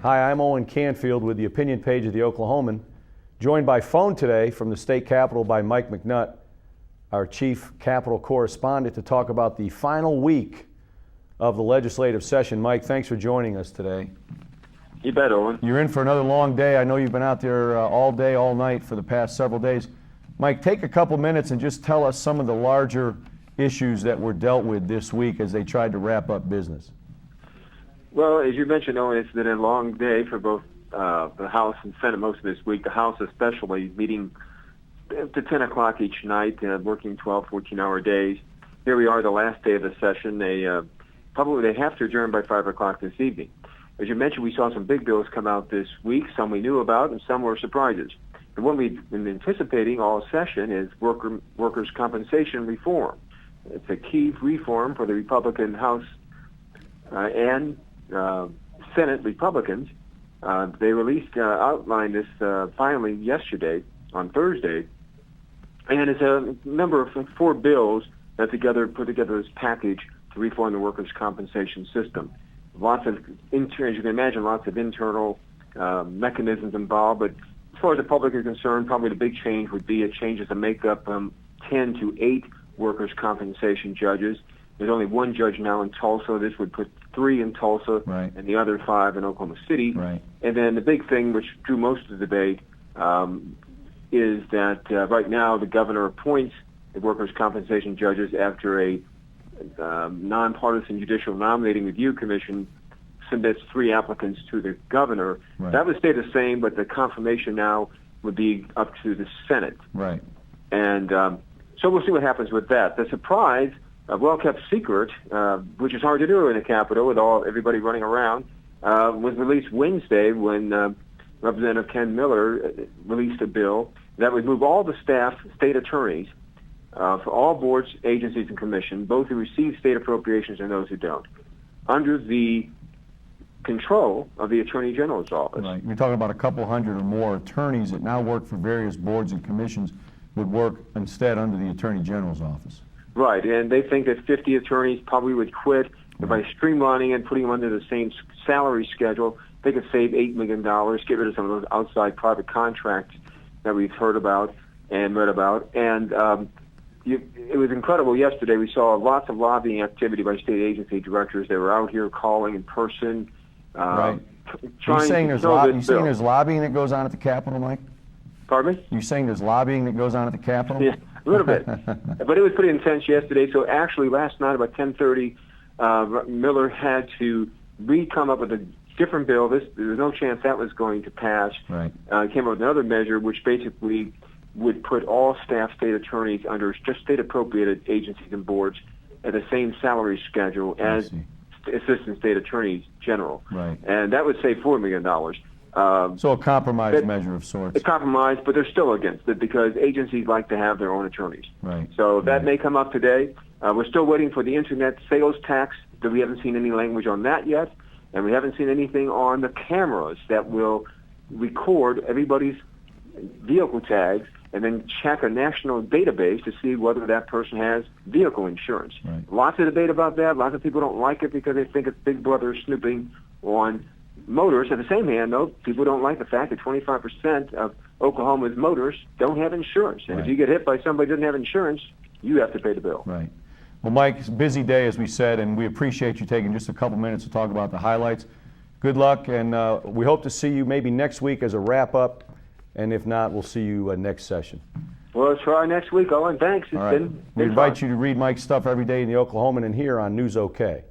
Hi, I'm Owen Canfield with the opinion page of the Oklahoman, joined by phone today from the state capitol by Mike McNutt, our chief Capitol correspondent, to talk about the final week of the legislative session. Mike, thanks for joining us today. You bet, Owen. You're in for another long day. I know you've been out there all day, all night for the past several days. Mike, take a couple minutes and just tell us some of the larger issues that were dealt with this week as they tried to wrap up business. Well, as you mentioned, Owen, it's been a long day for both the House and Senate most of this week. The House especially meeting to 10 o'clock each night, working 12, 14-hour days. Here we are, the last day of the session. They have to adjourn by 5 o'clock this evening. As you mentioned, we saw some big bills come out this week, some we knew about and some were surprises. The one we've been anticipating all session is workers' compensation reform. It's a key reform for the Republican House and Senate Republicans. They outlined this finally yesterday, on Thursday, and it's a number of 4 bills that put together this package to reform the workers' compensation system. As you can imagine, lots of internal mechanisms involved, but as far as the public is concerned, probably the big change would be a change in the makeup 10 to 8 workers' compensation judges. There's only 1 judge now in Tulsa. This would put 3 in Tulsa, right, and the other 5 in Oklahoma City. Right. And then the big thing, which drew most of the debate, is that right now the governor appoints the workers' compensation judges after a nonpartisan judicial nominating review commission submits 3 applicants to the governor. Right. That would stay the same, but the confirmation now would be up to the Senate. Right. And so we'll see what happens with that. The surprise, a well-kept secret, which is hard to do in the Capitol with everybody running around, was released Wednesday when Representative Ken Miller released a bill that would move all the staff, state attorneys, for all boards, agencies, and commissions, both who receive state appropriations and those who don't, under the control of the Attorney General's office. Right. You're talking about a couple hundred or more attorneys that now work for various boards and commissions would work instead under the Attorney General's office. Right, and they think that 50 attorneys probably would quit. Right. By streamlining and putting them under the same salary schedule, they could save $8 million, get rid of some of those outside private contracts that we've heard about and read about. And it was incredible. Yesterday we saw lots of lobbying activity by state agency directors. They were out here calling in person, right. trying you saying to there's lobbying that goes on at the Capitol, Mike? Pardon me? You saying there's lobbying that goes on at the Capitol? Yeah, a little bit. But it was pretty intense yesterday. So actually last night about 10:30, Miller had to come up with a different bill. There was no chance that was going to pass. Right. Came up with another measure which basically would put all staff state attorneys under just state-appropriated agencies and boards at the same salary schedule as assistant state attorneys general. Right. And that would save $4 million. So a compromise measure of sorts. A compromise, but they're still against it because agencies like to have their own attorneys. Right. So that may come up today. We're still waiting for the internet sales tax. We haven't seen any language on that yet, and we haven't seen anything on the cameras that will record everybody's vehicle tags and then check a national database to see whether that person has vehicle insurance. Right. Lots of debate about that. Lots of people don't like it because they think it's Big Brother snooping on motorists. At the same hand, though, people don't like the fact that 25% of Oklahoma's motorists don't have insurance. And if you get hit by somebody who doesn't have insurance, you have to pay the bill. Right. Well, Mike, it's a busy day, as we said, and we appreciate you taking just a couple minutes to talk about the highlights. Good luck, and we hope to see you maybe next week as a wrap-up, and if not, we'll see you next session. Well, let's try next week, Owen. Thanks. All right. We invite you to read Mike's stuff every day in the Oklahoman and here on News OK.